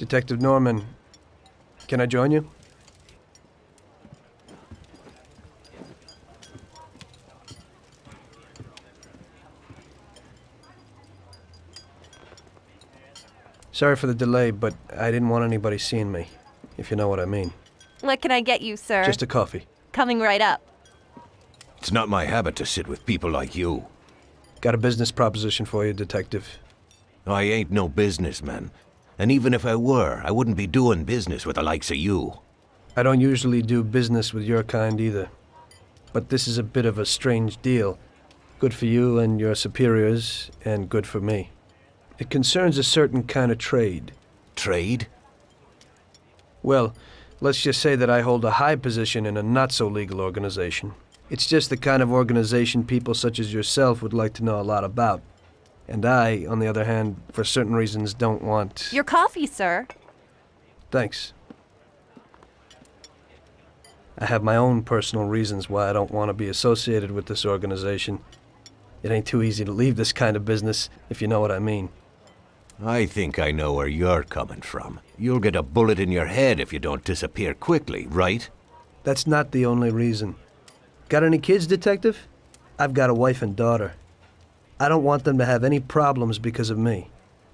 Detective Norman, can I join you? Sorry for the delay, but I didn't want anybody seeing me, if you know what I mean. What can I get you, sir? Just a coffee. Coming right up. It's not my habit to sit with people like you. Got a business proposition for you, Detective. I ain't no businessman. And even if I were, I wouldn't be doing business with the likes of you. I don't usually do business with your kind either. But this is a bit of a strange deal. Good for you and your superiors, and good for me. It concerns a certain kind of trade. Trade? Well, let's just say that I hold a high position in a not-so-legal organization. It's just the kind of organization people such as yourself would like to know a lot about. And I, on the other hand, for certain reasons, don't want... Your coffee, sir. Thanks. I have my own personal reasons why I don't want to be associated with this organization. It ain't too easy to leave this kind of business, if you know what I mean. I think I know where you're coming from. You'll get a bullet in your head if you don't disappear quickly, right? That's not the only reason. Got any kids, Detective? I've got a wife and daughter. I don't want them to have any problems because of me.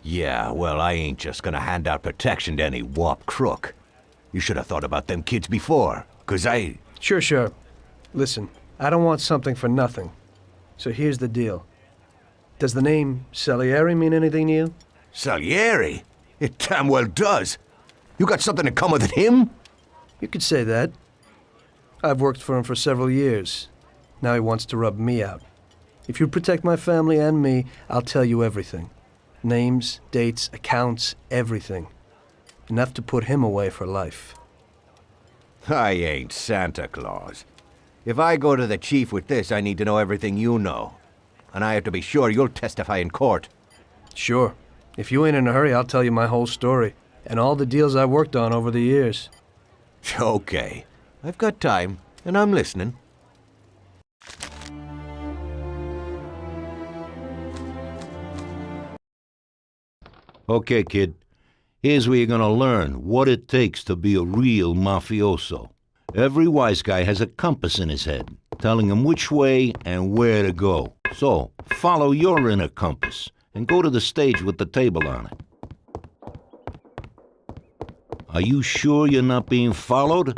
Yeah, well, I ain't just gonna hand out protection to any wop crook. You should have thought about them kids before, 'cause I... Sure. Listen, I don't want something for nothing. So here's the deal. Does the name Salieri mean anything to you? Salieri? It damn well does. You got something in common with him? You could say that. I've worked for him for several years. Now he wants to rub me out. If you protect my family and me, I'll tell you everything. Names, dates, accounts, everything. Enough to put him away for life. I ain't Santa Claus. If I go to the chief with this, I need to know everything you know. And I have to be sure you'll testify in court. Sure. If you ain't in a hurry, I'll tell you my whole story. And all the deals I've worked on over the years. Okay. I've got time, and I'm listening. Okay, kid. Here's where you're gonna learn what it takes to be a real mafioso. Every wise guy has a compass in his head, telling him which way and where to go. So, follow your inner compass and go to the stage with the table on it. Are you sure you're not being followed?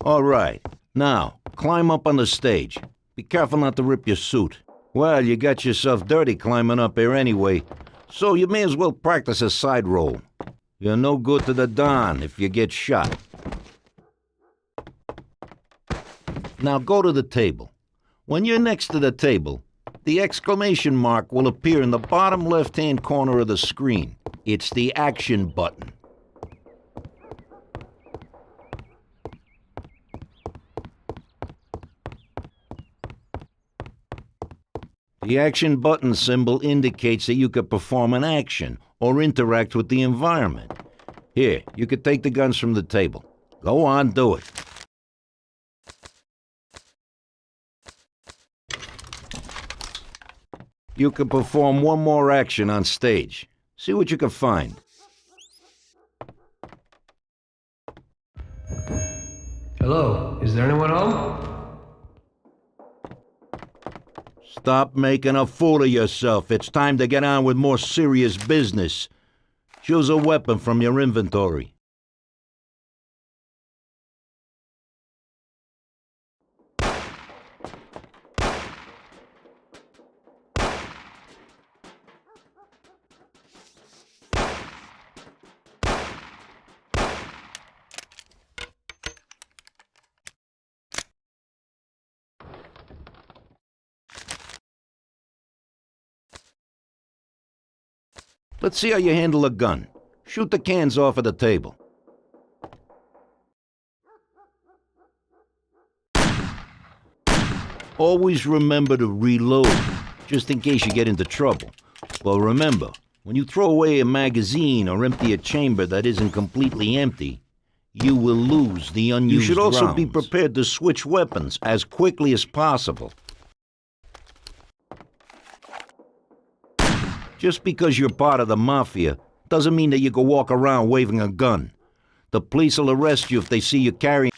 All right. Now, climb up on the stage. Be careful not to rip your suit. Well, you got yourself dirty climbing up here anyway, so you may as well practice a side roll. You're no good to the Don if you get shot. Now go to the table. When you're next to the table, the exclamation mark will appear in the bottom left-hand corner of the screen. It's the action button. The action button symbol indicates that you could perform an action or interact with the environment. Here, you could take the guns from the table. Go on, do it. You can perform one more action on stage. See what you can find. Hello, is there anyone home? Stop making a fool of yourself. It's time to get on with more serious business. Choose a weapon from your inventory. Let's see how you handle a gun. Shoot the cans off of the table. Always remember to reload, just in case you get into trouble. Well, remember, when you throw away a magazine or empty a chamber that isn't completely empty, you will lose the unused rounds. You should also be prepared to switch weapons as quickly as possible. Just because you're part of the Mafia doesn't mean that you can walk around waving a gun. The police will arrest you if they see you carrying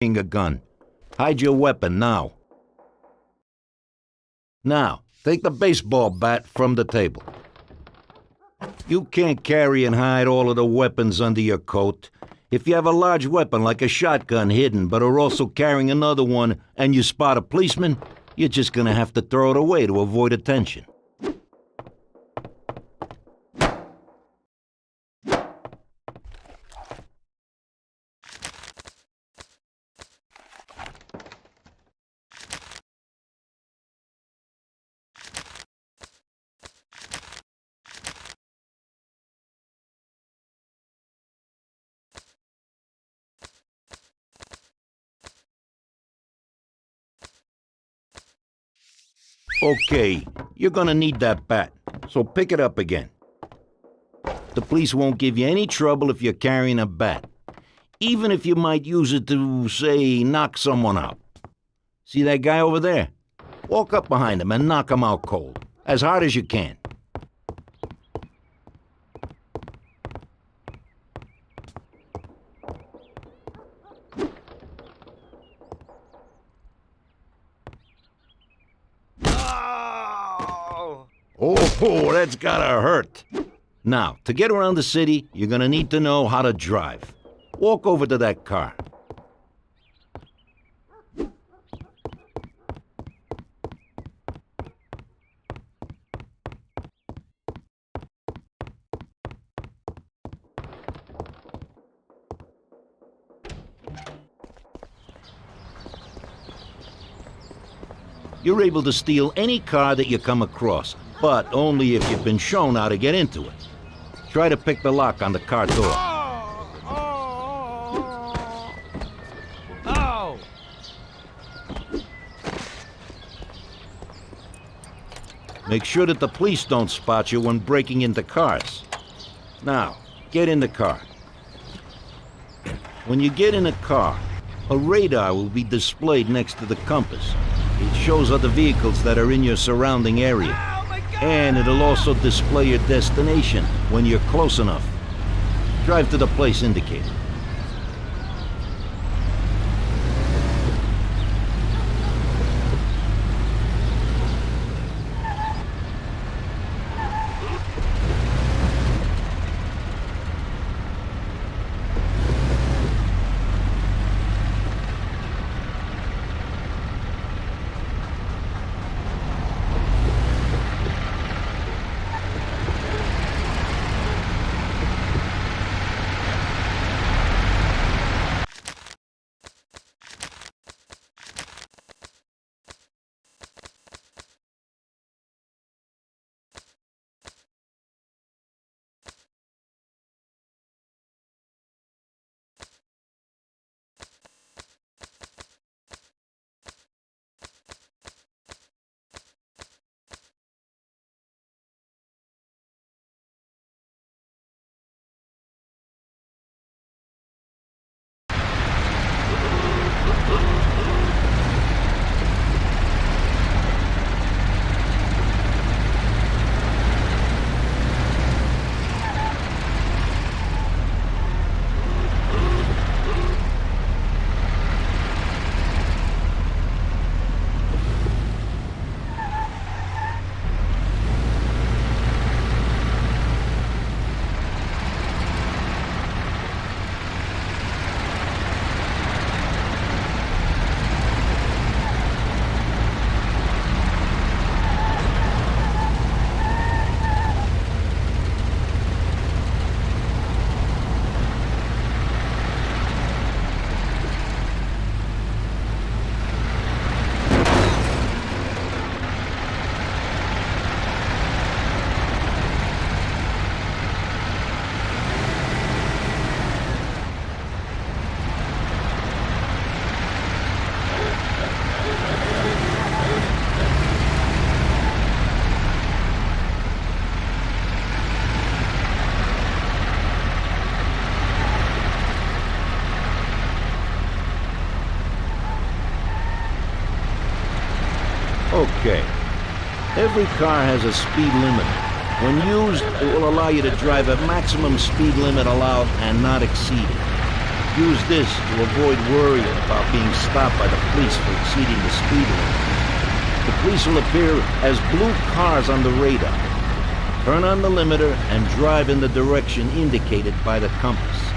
a gun. Hide your weapon now. Now, take the baseball bat from the table. You can't carry and hide all of the weapons under your coat. If you have a large weapon like a shotgun hidden but are also carrying another one and you spot a policeman, you're just gonna have to throw it away to avoid attention. Okay, you're gonna need that bat, so pick it up again. The police won't give you any trouble if you're carrying a bat, even if you might use it to, say, knock someone out. See that guy over there? Walk up behind him and knock him out cold, as hard as you can. Oh, that's gotta hurt. Now, to get around the city, you're gonna need to know how to drive. Walk over to that car. You're able to steal any car that you come across, but only if you've been shown how to get into it. Try to pick the lock on the car door. Make sure that the police don't spot you when breaking into cars. Now, get in the car. When you get in a car, a radar will be displayed next to the compass. It shows other vehicles that are in your surrounding area. And it'll also display your destination when you're close enough. Drive to the place indicated. Okay. Every car has a speed limit. When used, it will allow you to drive at maximum speed limit allowed and not exceed it. Use this to avoid worrying about being stopped by the police for exceeding the speed limit. The police will appear as blue cars on the radar. Turn on the limiter and drive in the direction indicated by the compass.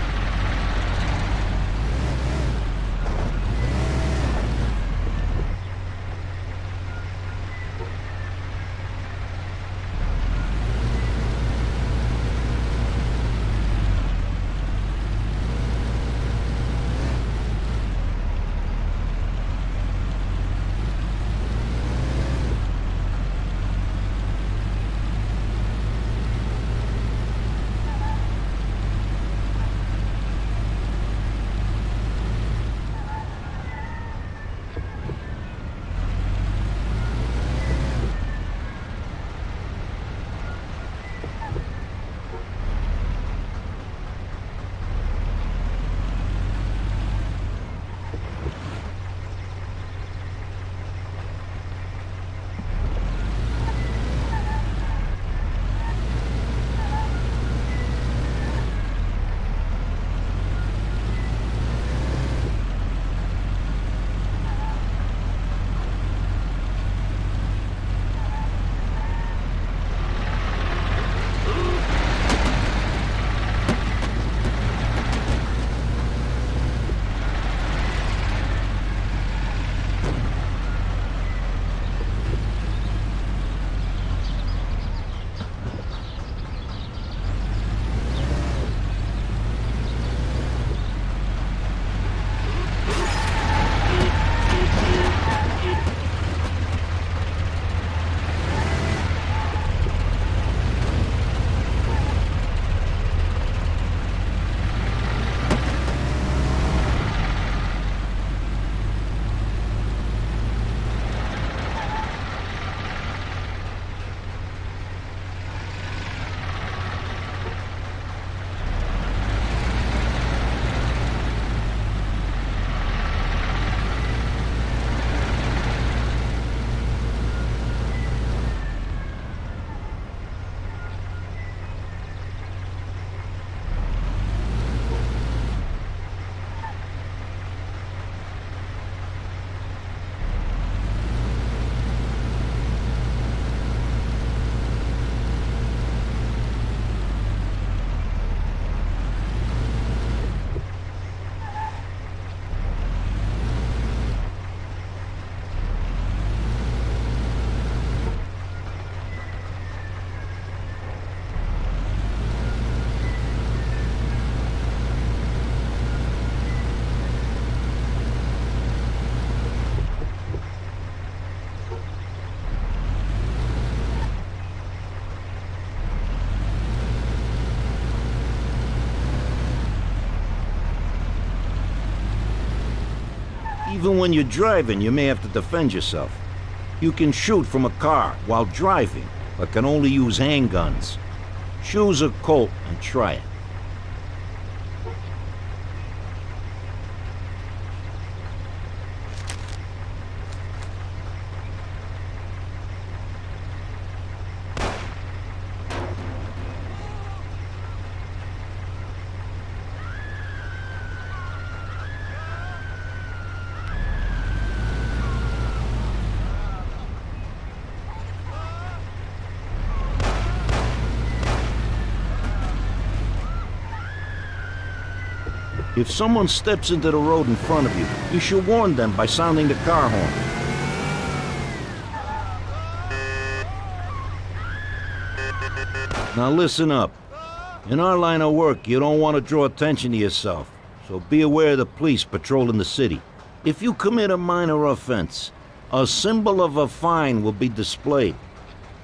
Even when you're driving, you may have to defend yourself. You can shoot from a car while driving, but can only use handguns. Choose a Colt and try it. If someone steps into the road in front of you, you should warn them by sounding the car horn. Now listen up. In our line of work, you don't want to draw attention to yourself, so be aware of the police patrolling the city. If you commit a minor offense, a symbol of a fine will be displayed.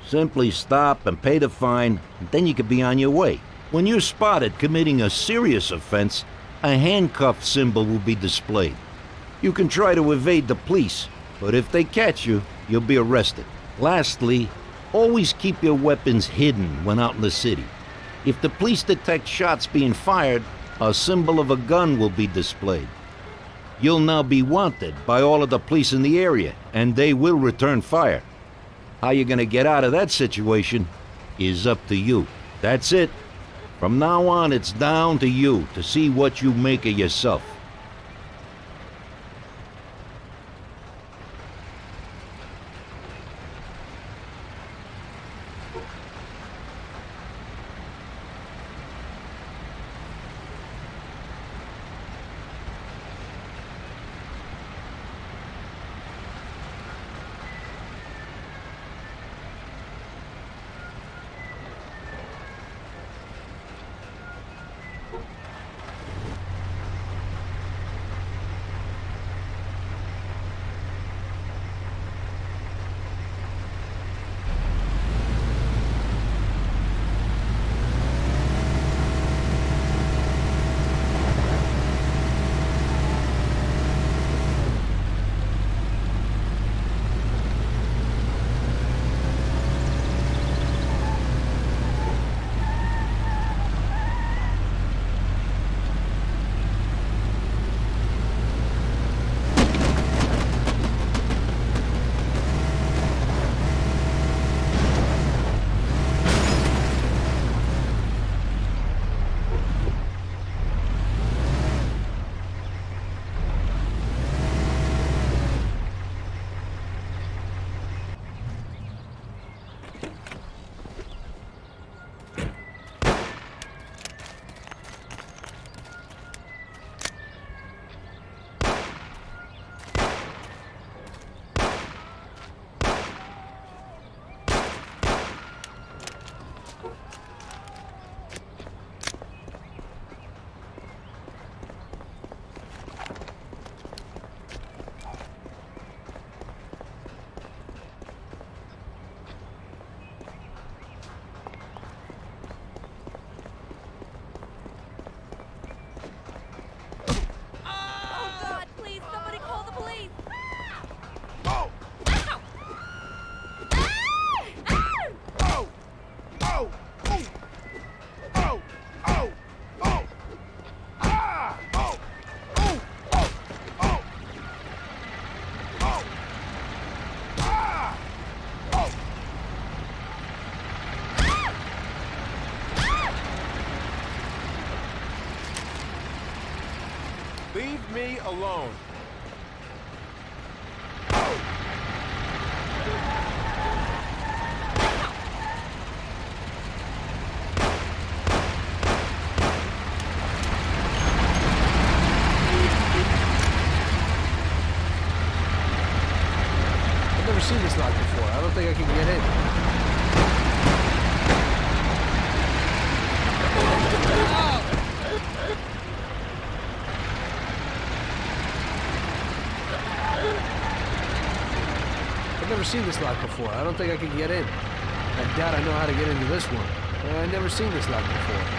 Simply stop and pay the fine, and then you can be on your way. When you're spotted committing a serious offense, a handcuff symbol will be displayed. You can try to evade the police, but if they catch you, you'll be arrested. Lastly, always keep your weapons hidden when out in the city. If the police detect shots being fired, a symbol of a gun will be displayed. You'll now be wanted by all of the police in the area, and they will return fire. How you're gonna get out of that situation is up to you. That's it. From now on, it's down to you to see what you make of yourself. Leave me alone. I've never seen this lock before. I don't think I can get in. I've never seen this lock before. I don't think I can get in. I doubt I know how to get into this one. I've never seen this lock before.